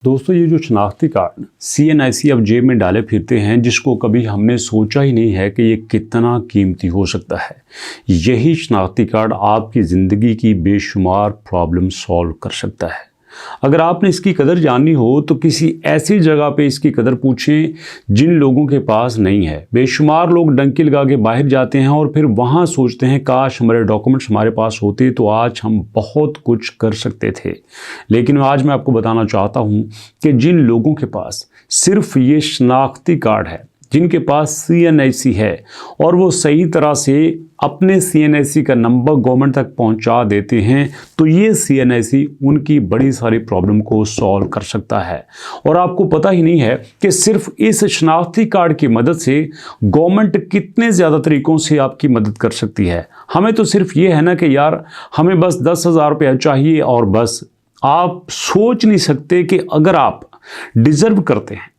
दोस्तों, ये जो शनाख्ती कार्ड CNIC अब जेब में डाले फिरते हैं, जिसको कभी हमने सोचा ही नहीं है कि ये कितना कीमती हो सकता है। यही शनाख्ती कार्ड आपकी ज़िंदगी की बेशुमार प्रॉब्लम सॉल्व कर सकता है। अगर आपने इसकी कदर जाननी हो तो किसी ऐसी जगह पे इसकी कदर पूछें जिन लोगों के पास नहीं है। बेशुमार लोग डंकी लगा के बाहर जाते हैं और फिर वहाँ सोचते हैं काश हमारे डॉक्यूमेंट्स हमारे पास होते तो आज हम बहुत कुछ कर सकते थे। लेकिन आज मैं आपको बताना चाहता हूँ कि जिन लोगों के पास सिर्फ ये शनाख्ती कार्ड है, जिनके पास CNIC है और वो सही तरह से अपने CNIC का नंबर गवर्नमेंट तक पहुंचा देते हैं, तो ये CNIC उनकी बड़ी सारी प्रॉब्लम को सॉल्व कर सकता है। और आपको पता ही नहीं है कि सिर्फ इस शनाख्ती कार्ड की मदद से गवर्नमेंट कितने ज़्यादा तरीक़ों से आपकी मदद कर सकती है। हमें तो सिर्फ ये है ना कि यार हमें बस 10,000 रुपया चाहिए और बस। आप सोच नहीं सकते कि अगर आप डिज़र्व करते हैं,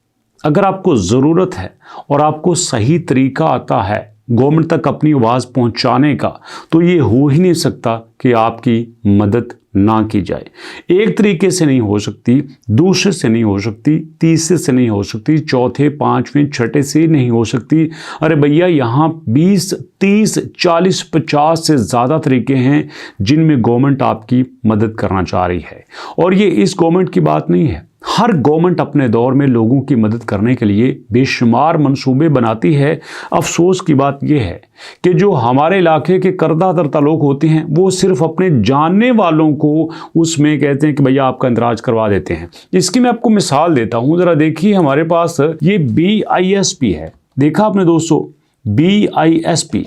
अगर आपको ज़रूरत है और आपको सही तरीका आता है गवर्नमेंट तक अपनी आवाज़ पहुंचाने का, तो ये हो ही नहीं सकता कि आपकी मदद ना की जाए। एक तरीके से नहीं हो सकती, दूसरे से नहीं हो सकती, तीसरे से नहीं हो सकती, चौथे, पांचवें, छठे से नहीं हो सकती। अरे भैया, यहाँ 20, 30, 40, 50 से ज़्यादा तरीके हैं जिनमें गवर्नमेंट आपकी मदद करना चाह रही है। और ये इस गवर्नमेंट की बात नहीं है, हर गवर्नमेंट अपने दौर में लोगों की मदद करने के लिए बेशुमार मंसूबे बनाती है। अफसोस की बात यह है कि जो हमारे इलाके के करदा धरता लोग होते हैं वो सिर्फ अपने जानने वालों को उसमें कहते हैं कि भैया आपका इंदराज करवा देते हैं। इसकी मैं आपको मिसाल देता हूँ, ज़रा देखिए। हमारे पास ये BISP है, देखा आपने दोस्तों, BISP।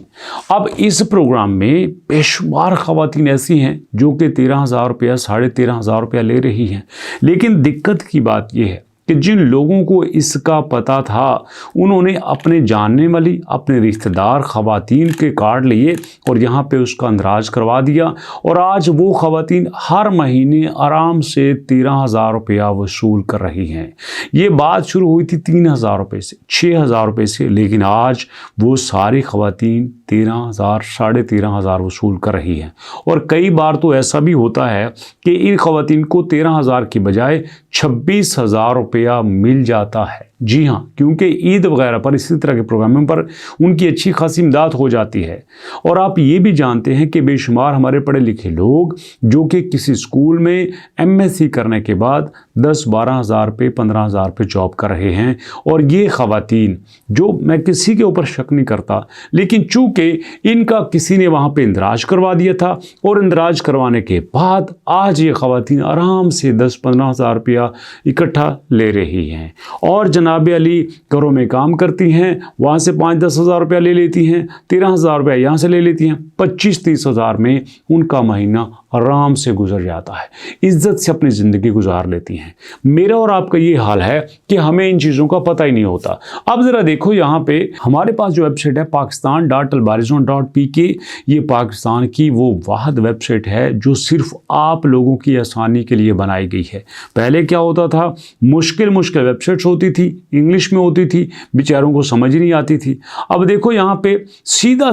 अब इस प्रोग्राम में बेशुमार ख़वातीन ऐसी हैं जो कि 13,000 रुपया, 13,500 रुपया ले रही हैं। लेकिन दिक्कत की बात यह है कि जिन लोगों को इसका पता था उन्होंने अपने जानने वाली, अपने रिश्तेदार ख़वातीन के कार्ड लिए और यहाँ पे उसका इंदराज करवा दिया। और आज वो ख़वातीन हर महीने आराम से 13,000 रुपया वसूल कर रही हैं। ये बात शुरू हुई थी 3,000 रुपये से, 6,000 रुपये से, लेकिन आज वो सारी ख़वातीन 13,000, 13,500 वसूल कर रही हैं। और कई बार तो ऐसा भी होता है कि इन ख़वातीन को 13,000 की बजाय 26,000 रुपया मिल जाता है। जी हाँ, क्योंकि ईद वगैरह पर, इसी तरह के प्रोग्रामों पर उनकी अच्छी खासी इमदाद हो जाती है। और आप ये भी जानते हैं कि बेशुमार हमारे पढ़े लिखे लोग जो कि किसी स्कूल में MSc करने के बाद 10-12 हज़ार रुपये, 15,000 रुपये जॉब कर रहे हैं। और ये ख़वातीन, जो मैं किसी के ऊपर शक नहीं करता, लेकिन चूँकि इनका किसी ने वहाँ पर इंदराज करवा दिया था और इंदराज करवाने के बाद आज ये ख़वातीन आराम से 10-15 हज़ार रुपया इकट्ठा ले रही हैं। और जनाब अली घरों में काम करती हैं, वहाँ से 5-10 हज़ार रुपया ले लेती हैं, 13,000 रुपया यहाँ से ले लेती हैं, 25-30 हज़ार में उनका महीना आराम से गुजर जाता है। इज्जत से अपनी ज़िंदगी गुजार लेती हैं। मेरा और आपका ये हाल है कि हमें इन चीज़ों का पता ही नहीं होता। अब ज़रा देखो, यहाँ पे हमारे पास जो वेबसाइट है pakistan.albarizon.pk, ये पाकिस्तान की वो वाहिद वेबसाइट है जो सिर्फ आप लोगों की आसानी के लिए बनाई गई है। पहले क्या होता था, मुश्किल वेबसाइट्स होती थी, इंग्लिश में होती थी, बेचारों को समझ ही नहीं आती थी। अब देखो, यहाँ पे सीधा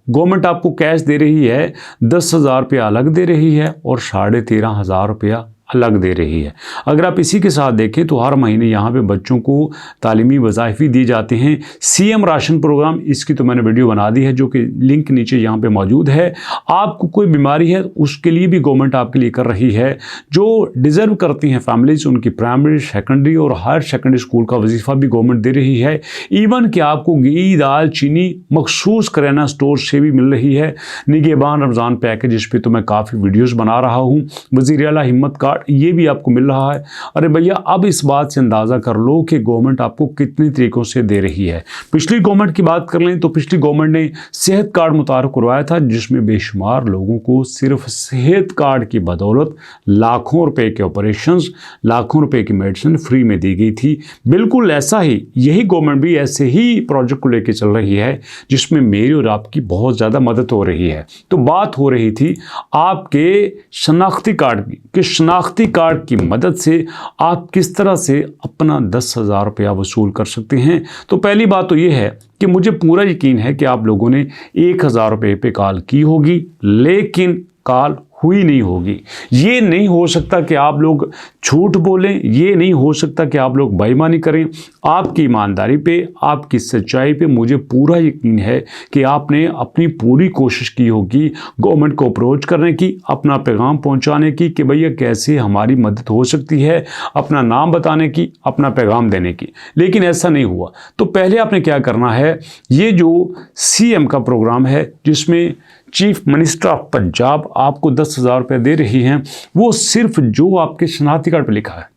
गवर्नमेंट आपको कैश दे रही है, 10,000 रुपया अलग दे रही है और 13,500 रुपया अलग दे रही है। अगर आप इसी के साथ देखें तो हर महीने यहाँ पे बच्चों को तालीमी वज़ाइफ भी दिए जाते हैं। CM राशन प्रोग्राम, इसकी तो मैंने वीडियो बना दी है जो कि लिंक नीचे यहाँ पे मौजूद है। आपको कोई बीमारी है उसके लिए भी गवर्नमेंट आपके लिए कर रही है। जो डिज़र्व करती हैं फैमिलीज, उनकी प्राइमरी, सेकेंडरी और हायर सेकेंडरी स्कूल का वजीफ़ा भी गवर्नमेंट दे रही है। इवन कि आपको घी, दाल, चीनी मखसूस करियाना स्टोर से भी मिल रही है। निगहबान रमज़ान पैकेज, इस पर तो मैं काफ़ी वीडियोज़ बना रहा हूँ। वज़ीर आला हिम्मत कार्ड, ये भी आपको मिल रहा है। अरे भैया, अब इस बात से अंदाज़ा कर लो कि गवर्नमेंट आपको कितनी तरीक़ों से दे रही है। पिछली गवर्नमेंट की बात कर लें तो पिछली गवर्नमेंट ने सेहत कार्ड मुतारफ़ करवाया था, जिसमें बेशुमार लोगों को सिर्फ सेहत कार्ड की बदौलत लाखों रुपए के ऑपरेशंस, लाखों रुपए की मेडिसिन फ्री में दी गई थी। बिल्कुल ऐसा ही, यही गवर्नमेंट भी ऐसे ही प्रोजेक्ट को लेकर चल रही है जिसमें मेरी और आपकी बहुत ज़्यादा मदद हो रही है। तो बात हो रही थी आपके शनाख्ती कार्ड की, कि शनाख्ती कार्ड की मदद से आप किस तरह से अपना 10,000 रुपया वसूल कर सकते हैं। तो पहली बात तो ये है कि मुझे पूरा यकीन है कि आप लोगों ने 1,000 रुपये पे कॉल की होगी, लेकिन काल हुई नहीं होगी। ये नहीं हो सकता कि आप लोग झूठ बोलें, ये नहीं हो सकता कि आप लोग बेईमानी करें। आपकी ईमानदारी पे, आपकी सच्चाई पे मुझे पूरा यकीन है कि आपने अपनी पूरी कोशिश की होगी गवर्नमेंट को अप्रोच करने की, अपना पैगाम पहुंचाने की कि भैया कैसे हमारी मदद हो सकती है, अपना नाम बताने की, अपना पैगाम देने की, लेकिन ऐसा नहीं हुआ। तो पहले आपने क्या करना है, ये जो सीएम का प्रोग्राम है जिसमें चीफ मिनिस्टर ऑफ पंजाब आपको 10,000 रुपये दे रही हैं, वो सिर्फ जो आपके शनाख्ती कार्ड पे लिखा है,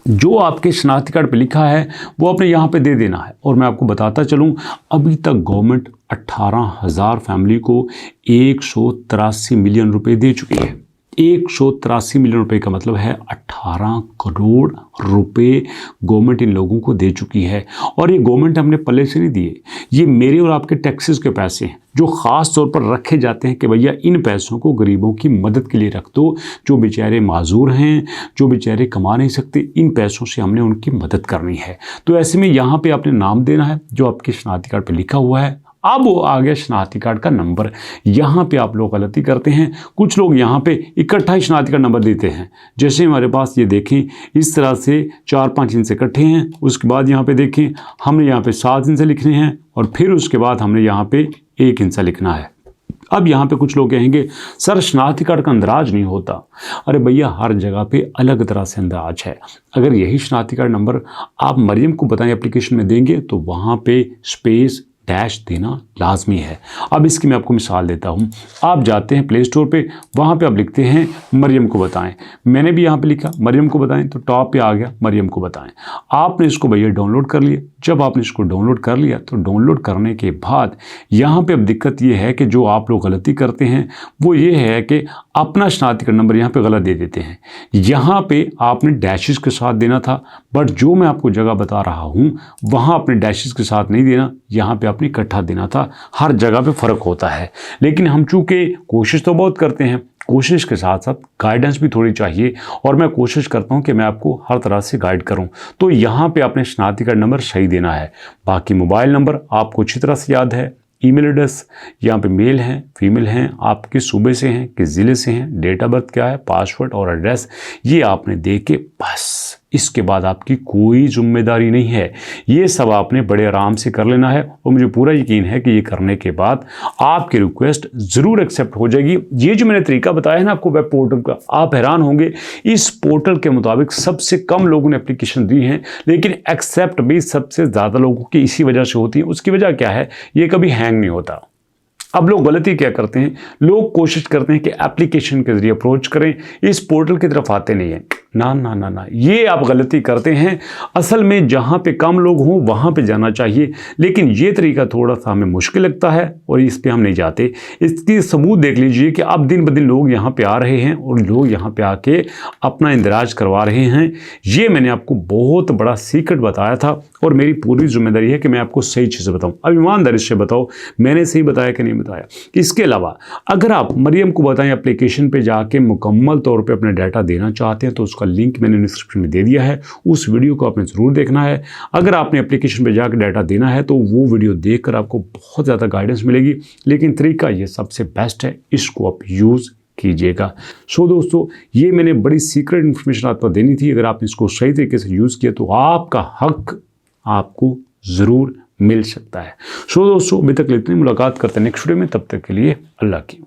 जो आपके शनाख्ती कार्ड पे लिखा है वो आपने यहाँ पे दे देना है। और मैं आपको बताता चलूँ, अभी तक गवर्नमेंट 18,000 फैमिली को 183 मिलियन रुपए दे चुकी है। 183 मिलियन रुपए का मतलब है 18 करोड़ रुपए गवर्नमेंट इन लोगों को दे चुकी है। और ये गवर्नमेंट हमने पल्ले से नहीं दिए, ये मेरे और आपके टैक्सेस के पैसे हैं जो ख़ास तौर पर रखे जाते हैं कि भैया इन पैसों को गरीबों की मदद के लिए रख दो, जो बेचारे माजूर हैं, जो बेचारे कमा नहीं सकते, इन पैसों से हमने उनकी मदद करनी है। तो ऐसे में यहाँ पे आपने नाम देना है जो आपके शनाख्ती कार्ड पे लिखा हुआ है। अब वो आ गया शनाख्ती कार्ड का नंबर। यहाँ पे आप लोग गलती करते हैं, कुछ लोग यहाँ पे इकट्ठा ही शनाख्ती कार्ड नंबर देते हैं। जैसे हमारे पास ये देखें इस तरह से 4-5 इंच इकट्ठे हैं, उसके बाद यहाँ पे देखें हमने यहाँ पे 7 इंच लिखने हैं और फिर उसके बाद हमने यहाँ पे 1 इंच लिखना है। अब यहाँ पे कुछ लोग कहेंगे सर शनाख्ती कार्ड का अंदराज नहीं होता। अरे भैया हर जगह पे अलग तरह से अंदराज है। अगर यही शनाख्ती कार्ड नंबर आप मरियम को बताएं एप्लीकेशन में देंगे तो वहाँ पे स्पेस डैश देना लाजमी है। अब इसकी मैं आपको मिसाल देता हूँ। आप जाते हैं प्ले स्टोर पे, वहाँ पे आप लिखते हैं मरियम को बताएं। मैंने भी यहाँ पे लिखा मरियम को बताएं तो टॉप पे आ गया मरियम को बताएं। आपने इसको भैया डाउनलोड कर लिया। जब आपने इसको डाउनलोड कर लिया तो डाउनलोड करने के बाद यहाँ पे अब दिक्कत ये है कि जो आप लोग गलती करते हैं वो ये है कि अपना शनाख्ती कार्ड नंबर यहाँ पे गलत दे देते हैं। यहाँ पे आपने डैशेस के साथ देना था, बट जो मैं आपको जगह बता रहा हूँ वहाँ अपने डैशेस के साथ नहीं देना, यहाँ पे आपने इकट्ठा देना था। हर जगह पे फ़र्क होता है, लेकिन हम चूँकि कोशिश तो बहुत करते हैं, कोशिश के साथ साथ गाइडेंस भी थोड़ी चाहिए और मैं कोशिश करता हूं कि मैं आपको हर तरह से गाइड करूं। तो यहाँ पे आपने शनाख्ती कार्ड नंबर सही देना है। बाकी मोबाइल नंबर आपको अच्छी तरह से याद है, ईमेल एड्रेस यहाँ पे मेल हैं फीमेल हैं, आप किस सूबे से हैं, किस ज़िले से हैं, डेट ऑफ बर्थ क्या है, पासवर्ड और एड्रेस ये आपने दे के बस इसके बाद आपकी कोई जिम्मेदारी नहीं है। ये सब आपने बड़े आराम से कर लेना है और मुझे पूरा यकीन है कि ये करने के बाद आपकी रिक्वेस्ट ज़रूर एक्सेप्ट हो जाएगी। ये जो मैंने तरीका बताया है ना आपको वेब पोर्टल का, आप हैरान होंगे इस पोर्टल के मुताबिक सबसे कम लोगों ने एप्लीकेशन दी है, लेकिन एक्सेप्ट भी सबसे ज़्यादा लोगों की इसी वजह से होती है। उसकी वजह क्या है, ये कभी हैंग नहीं होता। अब लोग गलती क्या करते हैं, लोग कोशिश करते हैं कि एप्लीकेशन के जरिए अप्रोच करें, इस पोर्टल की तरफ आते नहीं हैं। ना ना ना ना, ये आप गलती करते हैं। असल में जहाँ पे कम लोग हों वहाँ पे जाना चाहिए, लेकिन ये तरीका थोड़ा सा हमें मुश्किल लगता है और इस पे हम नहीं जाते। इसकी सबूत देख लीजिए कि अब दिन ब दिन लोग यहाँ पे आ रहे हैं और लोग यहाँ पे आके अपना इंदराज करवा रहे हैं। ये मैंने आपको बहुत बड़ा सीक्रेट बताया था और मेरी पूरी जिम्मेदारी है कि मैं आपको सही चीज़ें बताऊँ। अब ईमानदारी से बताओ मैंने सही बताया कि नहीं बताया। इसके अलावा अगर आप मरियम को बताएं एप्लीकेशन पे जाके मुकम्मल तौर पे अपना डाटा देना चाहते हैं तो उसका लिंक मैंने डिस्क्रिप्शन में दे दिया है, उस वीडियो को आपने ज़रूर देखना है। अगर आपने एप्लीकेशन पे जाकर डाटा देना है तो वो वीडियो देखकर आपको बहुत ज़्यादा गाइडेंस मिलेगी, लेकिन तरीका ये सबसे बेस्ट है, इसको आप यूज़ कीजिएगा। सो दोस्तों ये मैंने बड़ी सीक्रेट इन्फॉर्मेशन आप पर देनी थी। अगर आपने इसको सही तरीके से यूज़ किया तो आपका हक आपको ज़रूर मिल सकता है। सो दोस्तों अभी तक इतनी, मुलाकात करते हैं नेक्स्ट वीडियो में, तब तक के लिए अल्लाह की।